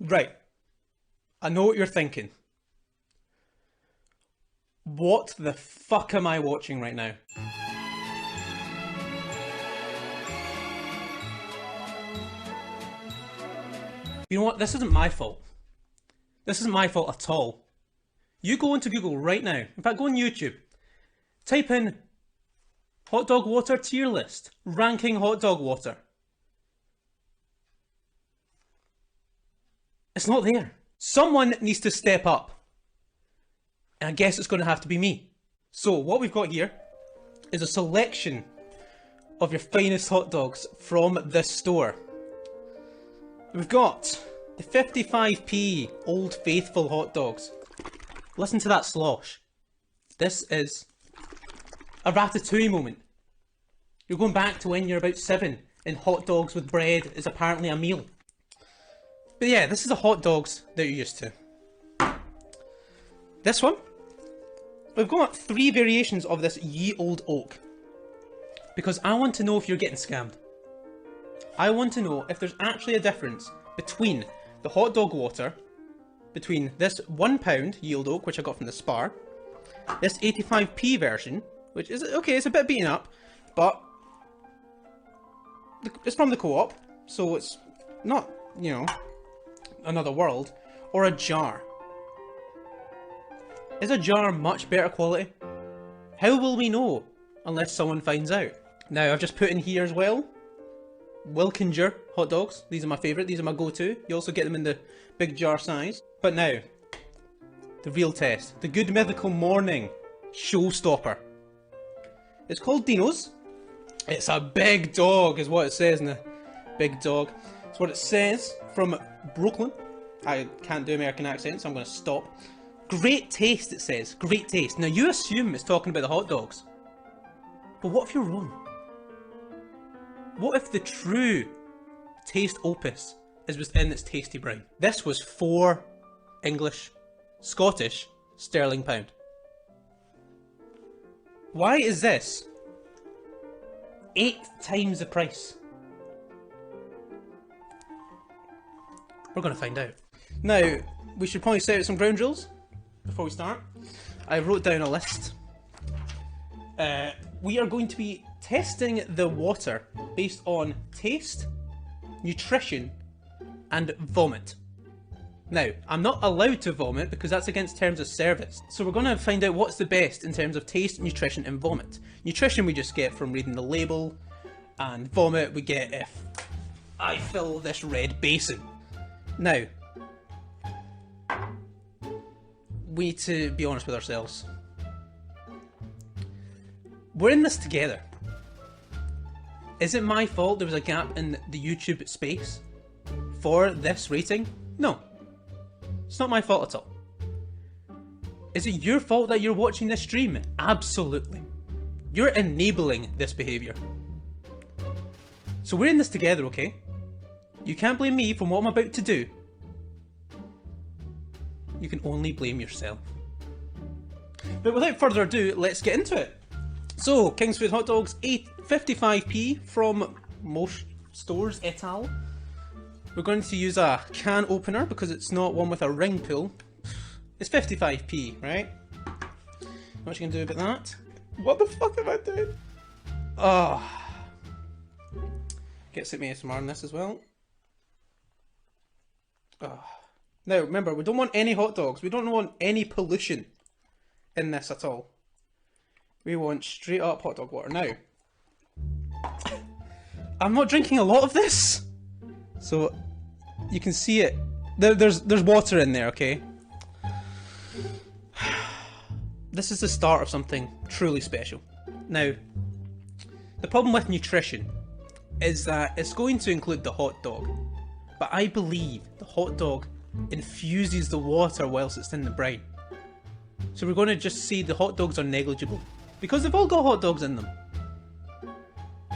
Right, I know what you're thinking. What the fuck am I watching right now? You know what? This isn't my fault. This isn't my fault at all. You go into Google right now. In fact, go on YouTube. Type in hot dog water tier list. Ranking hot dog water. It's not there. Someone needs to step up. And I guess it's going to have to be me. So what we've got here is a selection of your finest hot dogs from this store. We've got the 55p Old Faithful hot dogs. Listen to that slosh. This is a ratatouille moment. You're going back to when you're about 7 and hot dogs with bread is apparently a meal. But yeah, this is the hot dogs that you're used to. This one, we've got 3 variations of this ye old oak. Because I want to know if you're getting scammed. I want to know if there's actually a difference between the hot dog water, between this £1 ye old oak, which I got from the Spar, this 85p version, which is, okay, it's a bit beaten up, but it's from the Co-op, so it's not, you know, another world, or a jar. Is a jar much better quality? How will we know unless someone finds out? Now I've just put in here as well, Wilkinger hot dogs. These are my favourite, these are my go-to. You also get them in the big jar size. But now, the real test. The Good Mythical Morning Showstopper. It's called Dino's. It's a big dog is what it says in the big dog. It's what it says from Brooklyn. I can't do American accent, so I'm going to stop. Great taste, it says. Great taste. Now you assume it's talking about the hot dogs. But what if you're wrong? What if the true taste opus is within its tasty brain? This was 4 English, Scottish, sterling pound. Why is this 8 times the price? We're going to find out. Now, we should probably set out some ground rules before we start. I wrote down a list. We are going to be testing the water based on taste, nutrition, and vomit. Now, I'm not allowed to vomit because that's against terms of service. So we're going to find out what's the best in terms of taste, nutrition, and vomit. Nutrition we just get from reading the label, and vomit we get if I fill this red basin. Now, we need to be honest with ourselves. We're in this together. Is it my fault there was a gap in the YouTube space for this rating? No. It's not my fault at all. Is it your fault that you're watching this stream? Absolutely. You're enabling this behaviour. So we're in this together, okay? You can't blame me for what I'm about to do. You can only blame yourself. But without further ado, let's get into it. So, Kingsfood hot dogs, 55p from most stores et al. We're going to use a can opener because it's not one with a ring pull. It's 55p, right? What you can do about that? What the fuck am I doing? Oh. Get some ASMR on this as well. Oh. Now, remember, we don't want any hot dogs. We don't want any pollution in this at all. We want straight up hot dog water. Now, I'm not drinking a lot of this, so you can see it. There's water in there, okay? This is the start of something truly special. Now, the problem with nutrition is that it's going to include the hot dog, but I believe the hot dog infuses the water whilst it's in the brine. So we're going to just say the hot dogs are negligible. Because they've all got hot dogs in them.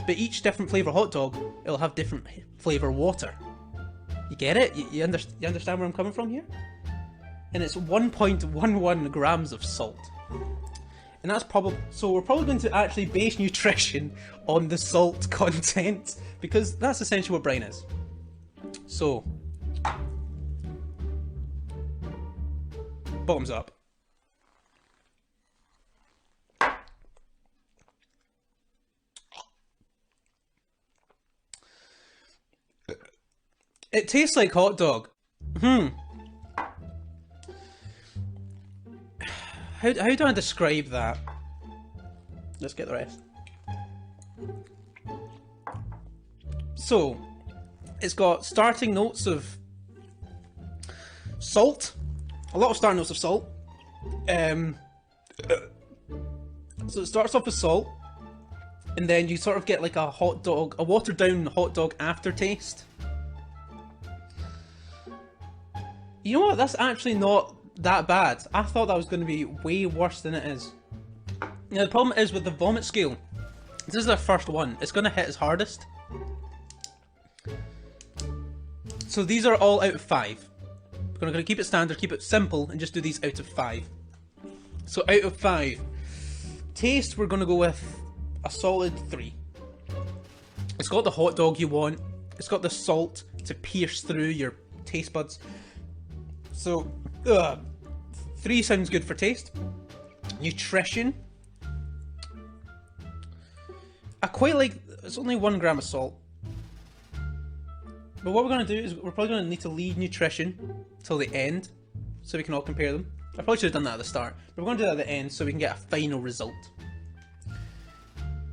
But each different flavour hot dog, it'll have different flavour water. You get it? You understand where I'm coming from here? And it's 1.11 grams of salt. And that's probably, so we're probably going to actually base nutrition on the salt content, because that's essentially what brine is. So, bottoms up. It tastes like hot dog. How do I describe that? Let's get the rest. So, it's got starting notes of salt. A lot of starting notes of salt. So it starts off with salt, and then you sort of get like a hot dog, a watered down hot dog aftertaste. You know what? That's actually not that bad. I thought that was going to be way worse than it is. Now the problem is with the vomit scale. This is the first one. It's going to hit its hardest. So these are all out of 5. We're going to keep it standard, keep it simple, and just do these out of 5. So out of 5. Taste, we're going to go with a solid 3. It's got the hot dog you want. It's got the salt to pierce through your taste buds. So, 3 sounds good for taste. Nutrition. I quite like, it's only 1 gram of salt. But what we're going to do is we're probably going to need to leave nutrition till the end so we can all compare them. I probably should have done that at the start, but we're going to do that at the end so we can get a final result.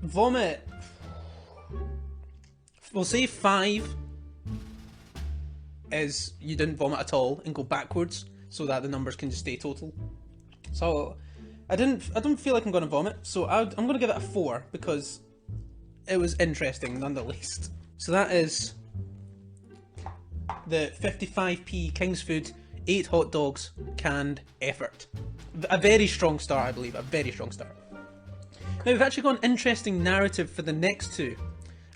Vomit. We'll say 5 is you didn't vomit at all and go backwards so that the numbers can just stay total. So I don't feel like I'm going to vomit, so I'm going to give it a 4 because it was interesting none the least. So that is the 55p Kingsfood 8 hot dogs canned effort. A very strong start, I believe. A very strong start. Now we've actually got an interesting narrative for the next 2.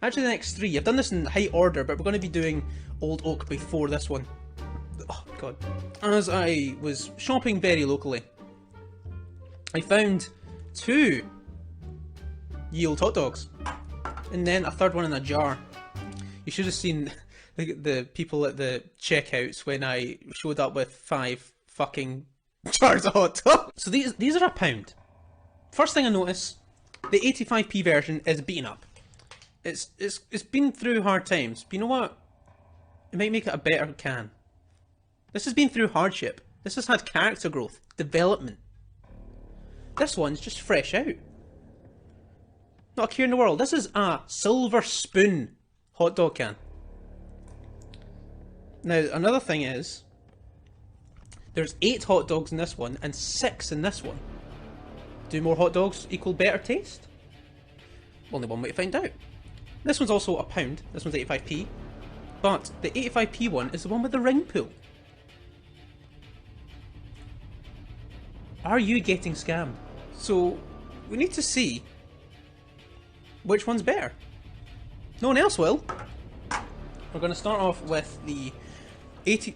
Actually the next 3. I've done this in high order, but we're going to be doing Old Oak before this one. Oh god. As I was shopping very locally, I found 2 yield hot dogs. And then a third one in a jar. You should have seen the people at the checkouts when I showed up with 5 fucking jars of hot dogs. So these are £1. First thing I notice, the 85p version is beaten up. It's been through hard times. But you know what? It might make it a better can. This has been through hardship. This has had character growth, development. This one's just fresh out. Not a care in the world. This is a silver spoon hot dog can. Now, another thing is, there's 8 hot dogs in this one and 6 in this one. Do more hot dogs equal better taste? Only one way to find out. This one's also £1. This one's 85p. But the 85p one is the one with the ring pull. Are you getting scammed? So, we need to see which one's better. No one else will. We're going to start off with the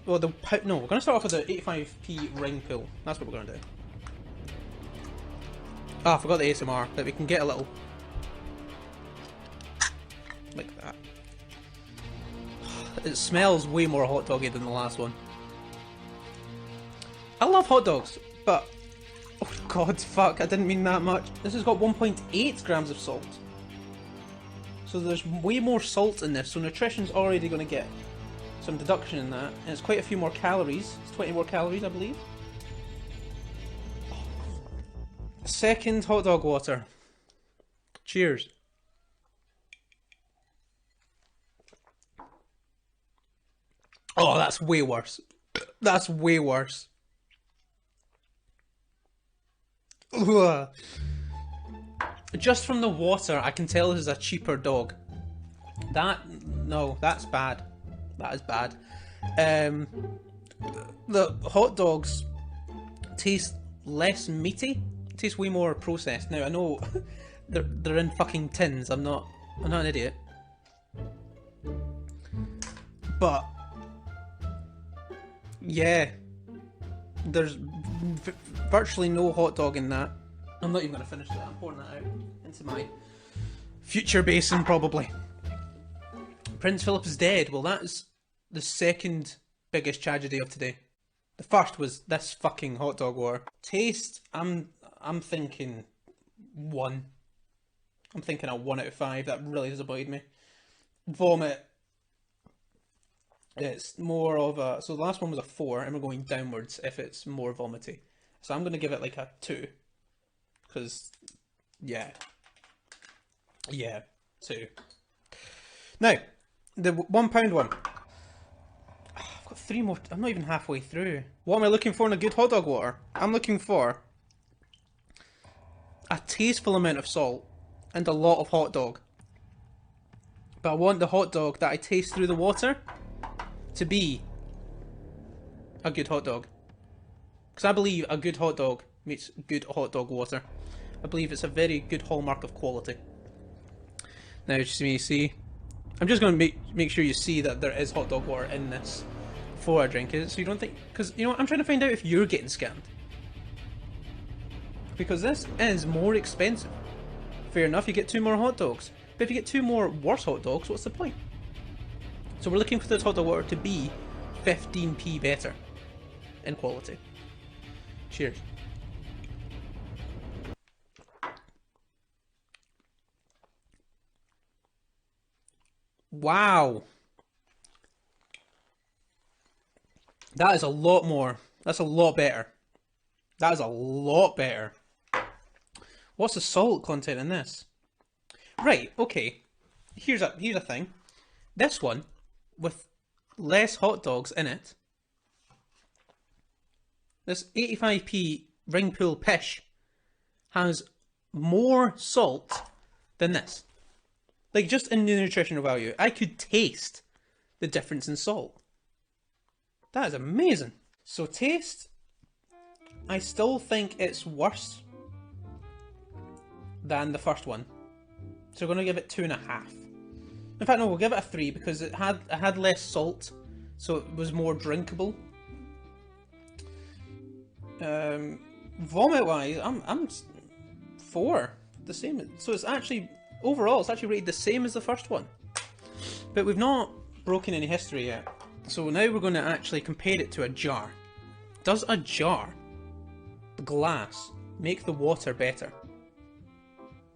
we're going to start off with the 85p ring pull. That's what we're going to do. Ah, I forgot the ASMR, but we can get a little like that. It smells way more hot doggy than the last one. I love hot dogs, but oh god, fuck, I didn't mean that much. This has got 1.8 grams of salt. So there's way more salt in this, so nutrition's already going to get some deduction in that, and it's quite a few more calories. It's 20 more calories, I believe. Second hot dog water. Cheers. Oh, that's way worse. That's way worse. Ugh. Just from the water, I can tell this is a cheaper dog. No, that's bad. That is bad. The hot dogs taste less meaty. Taste way more processed. Now I know they're in fucking tins. I'm not an idiot. But yeah, there's virtually no hot dog in that. I'm not even going to finish that. I'm pouring that out into my future basin probably. Prince Philip is dead. Well, that is the second biggest tragedy of today. The first was this fucking hot dog war. Taste, I'm thinking 1. I'm thinking a 1 out of 5. That really disappointed me. Vomit, it's more of a... So the last one was a 4, and we're going downwards if it's more vomity. So I'm going to give it like a 2. Because, yeah. Yeah, 2. Now, the £1 one. I've got 3 more. I'm not even halfway through. What am I looking for in a good hot dog water? I'm looking for a tasteful amount of salt and a lot of hot dog. But I want the hot dog that I taste through the water to be a good hot dog. Because I believe a good hot dog makes good hot dog water. I believe it's a very good hallmark of quality. Now, just me see. I'm just going to make sure you see that there is hot dog water in this before I drink it, so you don't think... Because, you know what, I'm trying to find out if you're getting scammed. Because this is more expensive. Fair enough, you get 2 more hot dogs. But if you get 2 more worse hot dogs, what's the point? So we're looking for this hot dog water to be 15p better in quality. Cheers. Wow. That is a lot more. That's a lot better. That is a lot better. What's the salt content in this? Right, okay. Here's a thing. This one, with less hot dogs in it, this 85p Ringpool Pish has more salt than this. Like, just in the nutritional value, I could taste the difference in salt. That is amazing. So taste, I still think it's worse than the first one. So we're going to give it 2.5. In fact, no, we'll give it a 3 because it had less salt, so it was more drinkable. Vomit-wise, I'm 4. The same. So it's actually... Overall, it's actually rated the same as the first one. But we've not broken any history yet. So now we're going to actually compare it to a jar. Does a jar, the glass, make the water better?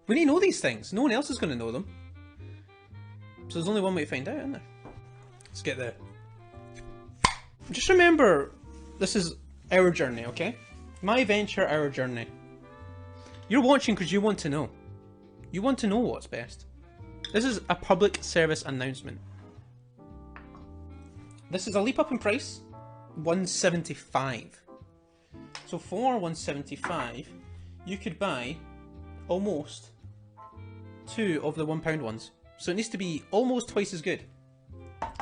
We need to know these things. No one else is going to know them. So there's only one way to find out, isn't there? Let's get there. Just remember, this is our journey, okay? My venture, our journey. You're watching because you want to know. You want to know what's best. This is a public service announcement. This is a leap up in price, $175. So for $175, you could buy almost 2 of the £1 ones. So it needs to be almost twice as good.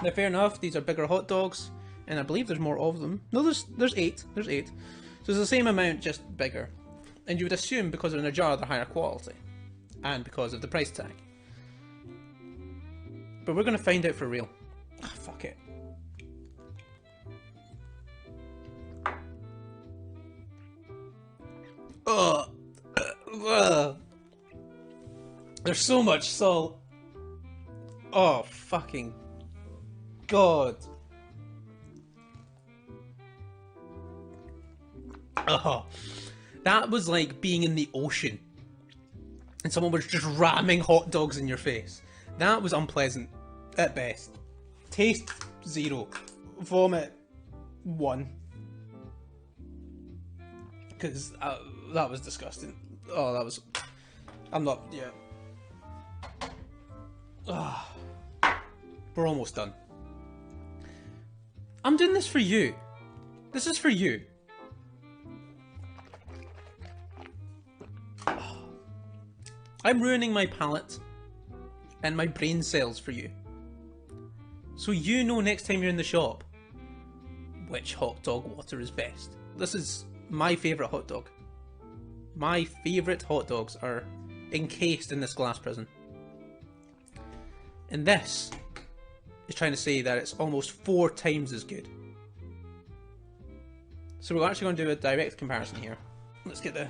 Now fair enough, these are bigger hot dogs, and I believe there's more of them. No, there's 8. There's 8. So it's the same amount, just bigger. And you would assume because they're in a jar, they're higher quality. And because of the price tag. But we're going to find out for real. Ah, fuck it. There's so much salt. Oh, fucking God. Oh, that was like being in the ocean and someone was just ramming hot dogs in your face. That was unpleasant at best. Taste 0. Vomit 1. Because that was disgusting. Oh, that was... I'm not... Yeah. Oh, we're almost done. I'm doing this for you. This is for you. I'm ruining my palate and my brain cells for you. So you know next time you're in the shop which hot dog water is best. This is my favourite hot dog. My favourite hot dogs are encased in this glass prison. And this is trying to say that it's almost 4 times as good. So we're actually going to do a direct comparison here. Let's get the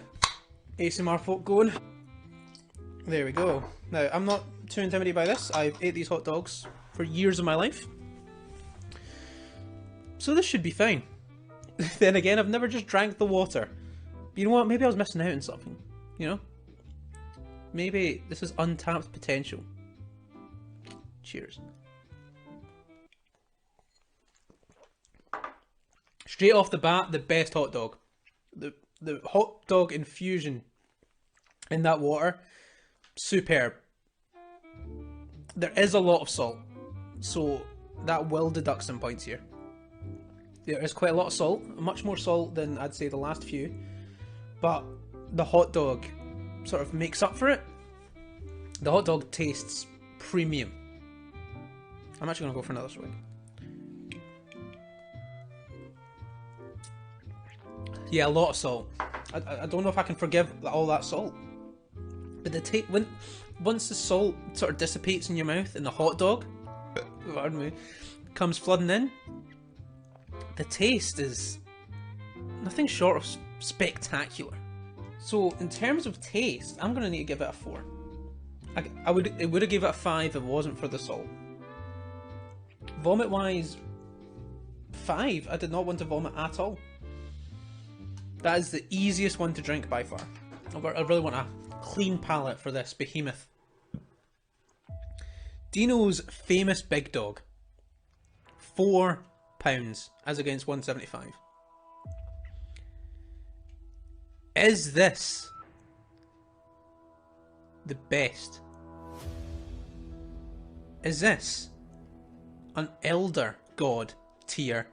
ASMR folk going. There we go. Now, I'm not too intimidated by this. I've ate these hot dogs for years of my life. So this should be fine. Then again, I've never just drank the water. You know what? Maybe I was missing out on something. You know? Maybe this is untapped potential. Cheers. Straight off the bat, the best hot dog. The hot dog infusion in that water, superb. There is a lot of salt, so that will deduct some points here. There is quite a lot of salt, much more salt than I'd say the last few, but the hot dog sort of makes up for it. The hot dog tastes premium. I'm actually going to go for another swig. Yeah, a lot of salt. I don't know if I can forgive all that salt. But the once the salt sort of dissipates in your mouth and the hot dog, pardon me, comes flooding in, the taste is nothing short of spectacular. So in terms of taste, I'm gonna need to give it a 4. It would have given it a 5 if it wasn't for the salt. Vomit wise, 5. I did not want to vomit at all. That is the easiest one to drink by far. I really want a clean palate for this behemoth. Dino's famous big dog. £4 as against 175. Is this the best? Is this an Elder God tier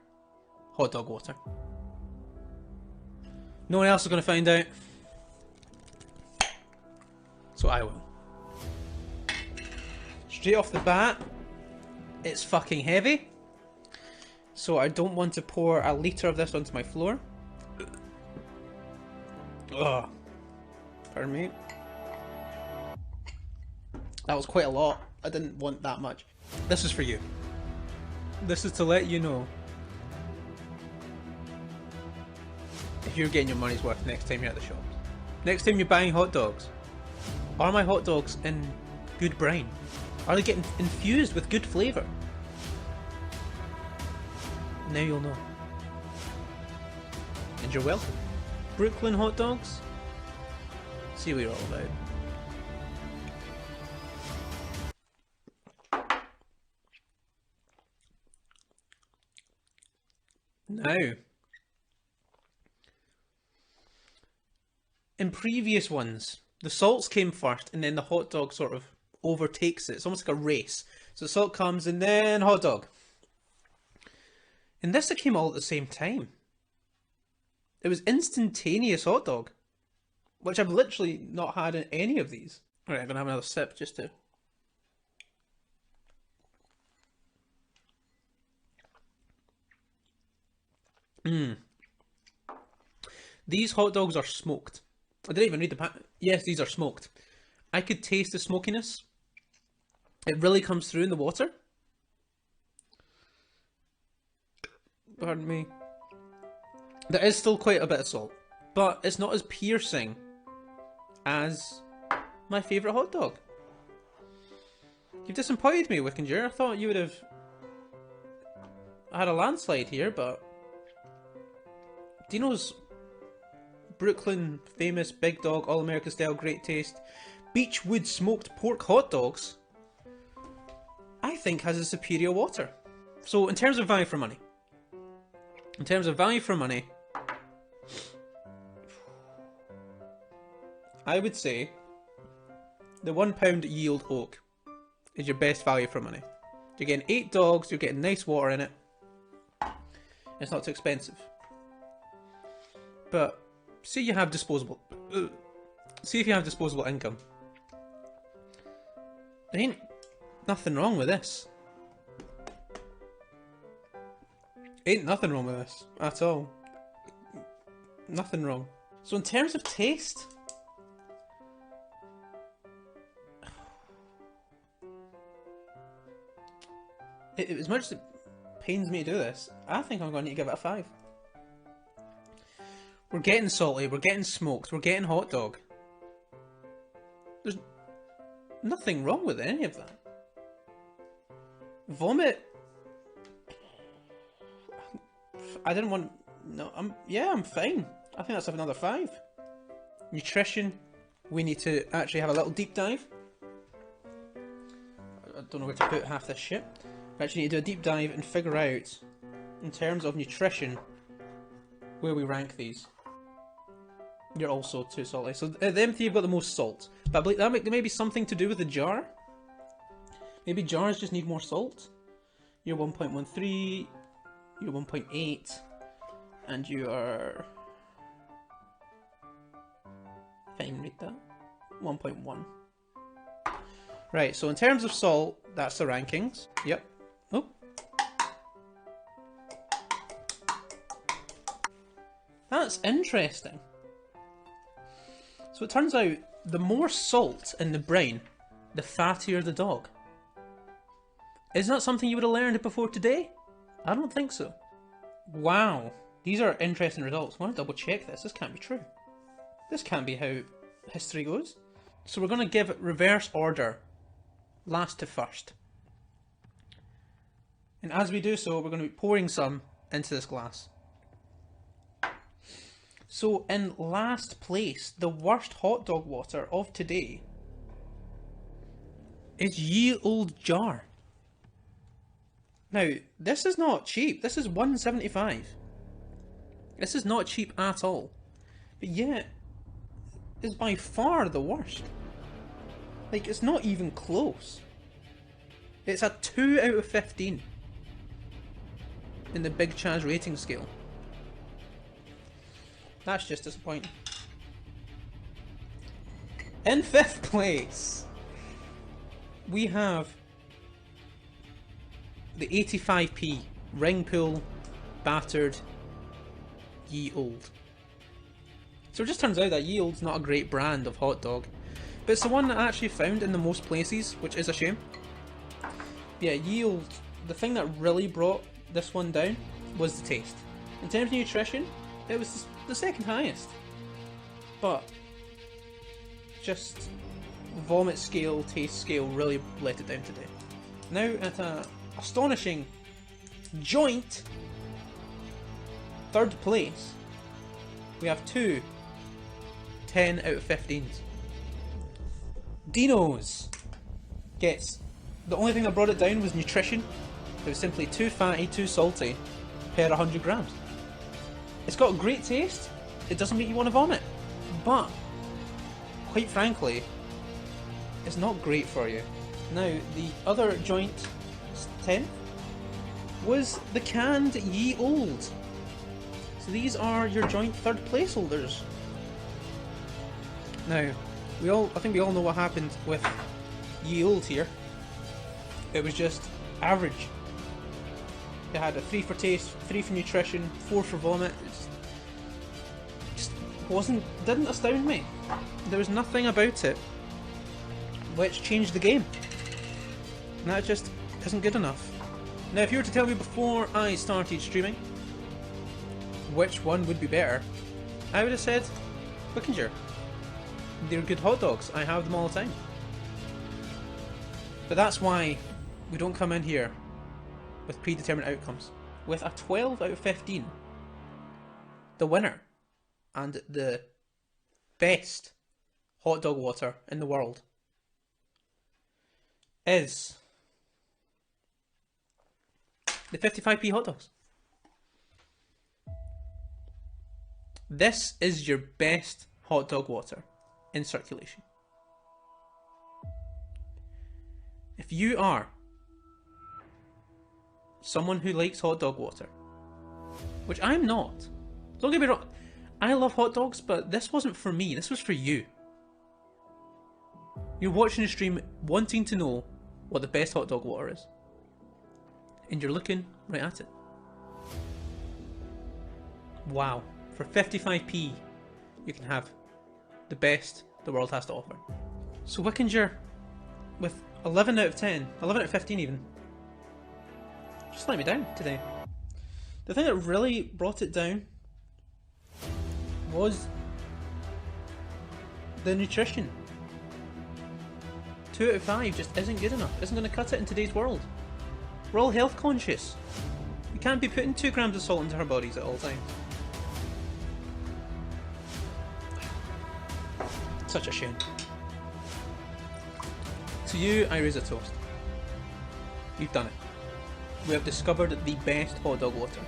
hot dog water? No one else is going to find out, so I will. Straight off the bat, it's fucking heavy, so I don't want to pour a litre of this onto my floor. Ugh. Pardon me. That was quite a lot. I didn't want that much. This is for you. This is to let you know if you're getting your money's worth next time you're at the shops. Next time you're buying hot dogs. Are my hot dogs in good brine? Are they getting infused with good flavour? Now you'll know. And you're welcome. Brooklyn hot dogs? See what you're all about. Now, in previous ones, the salts came first and then the hot dog sort of overtakes it. It's almost like a race. So salt comes and then hot dog. In this it came all at the same time. It was instantaneous hot dog, which I've literally not had in any of these. Alright, I'm going to have another sip just to... These hot dogs are smoked. I didn't even read the pack. Yes, these are smoked. I could taste the smokiness. It really comes through in the water. Pardon me. There is still quite a bit of salt, but it's not as piercing as my favourite hot dog. You've disappointed me, Wickinger. I thought you would have had a landslide here, but Dino's Brooklyn famous big dog, all American style, great taste, Beechwood smoked pork hot dogs, I think has a superior water. So in terms of value for money, I would say the £1 yield oak is your best value for money. You're getting 8 dogs, you're getting nice water in it. It's not too expensive. But say you have disposable income. There ain't nothing wrong with this. Ain't nothing wrong with this at all. Nothing wrong. So in terms of taste, as much as it pains me to do this, I think I'm going to need to give it a 5. We're getting salty, we're getting smoked, we're getting hot dog. There's nothing wrong with any of that. Vomit. I didn't want No, I'm fine. I think that's another 5. Nutrition, we need to actually have a little deep dive. I don't know where to put half this shit. We actually need to do a deep dive and figure out, in terms of nutrition, where we rank these. You're also too salty. So them three have got the most salt. But I believe that may be something to do with the jar. Maybe jars just need more salt. You're 1.13, you're 1.8, and you are... Can't even read that. 1.1. Right, so in terms of salt, that's the rankings. Yep. Oh. That's interesting. So it turns out the more salt in the brain, the fattier the dog. Isn't that something you would have learned before today? I don't think so. Wow, these are interesting results. I want to double check this. This can't be true. This can't be how history goes. So we're going to give it reverse order, last to first. And as we do so, we're going to be pouring some into this glass. So in last place, the worst hot dog water of today is Ye Old Jar. Now, this is not cheap. This is $1.75. This is not cheap at all. But yet, it's by far the worst. Like, it's not even close. It's a 2 out of 15 in the Big Chaz rating scale. That's just disappointing. In 5th place, we have the 85p ring pull battered Ye Old. So it just turns out that Ye Old's not a great brand of hot dog, but it's the one that I actually found in the most places, which is a shame. Yeah, Ye Old, the thing that really brought this one down was the taste. In terms of nutrition, it was the second highest, but just vomit scale, taste scale really let it down today. Now at a astonishing joint 3rd place, we have two 10 out of 15s. Dino's gets, the only thing that brought it down was nutrition. It was simply too fatty, too salty per 100 grams. It's got a great taste, it doesn't make you want to vomit, but quite frankly, it's not great for you. Now, the other joint 10th was the canned Ye Old. So these are your joint 3rd placeholders. Now, I think we all know what happened with Ye Old here. It was just average. It had a 3 for taste, 3 for nutrition, 4 for vomit. It just didn't astound me. There was nothing about it which changed the game. And that just isn't good enough. Now, if you were to tell me before I started streaming which one would be better, I would have said Wickinger. They're good hot dogs. I have them all the time. But that's why we don't come in here with predetermined outcomes. With a 12 out of 15, the winner and the best hot dog water in the world is the 55p hot dogs. This is your best hot dog water in circulation. If you are someone who likes hot dog water, which I'm not, don't get me wrong, I love hot dogs, but this wasn't for me, this was for you. You're watching the stream wanting to know what the best hot dog water is, and you're looking right at it. Wow, for 55p you can have the best the world has to offer. So Wickinger, with 11 out of 10, 11 out of 15 even, just let me down today. The thing that really brought it down was the nutrition. 2 out of 5 just isn't good enough, isn't going to cut it in today's world. We're all health conscious. We can't be putting 2 grams of salt into our bodies at all times. Such a shame. To you, I raise a toast. We've done it. We have discovered the best hot dog water.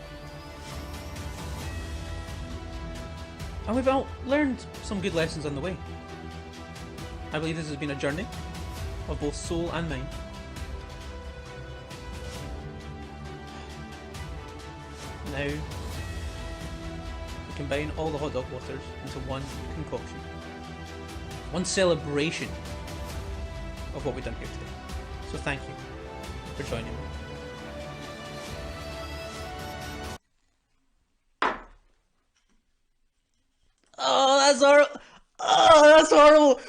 And we've all learned some good lessons on the way. I believe this has been a journey of both soul and mind. Now, we combine all the hot dog waters into one concoction. One celebration of what we've done here today. So thank you for joining me. Oh, that's horrible! Oh, that's horrible!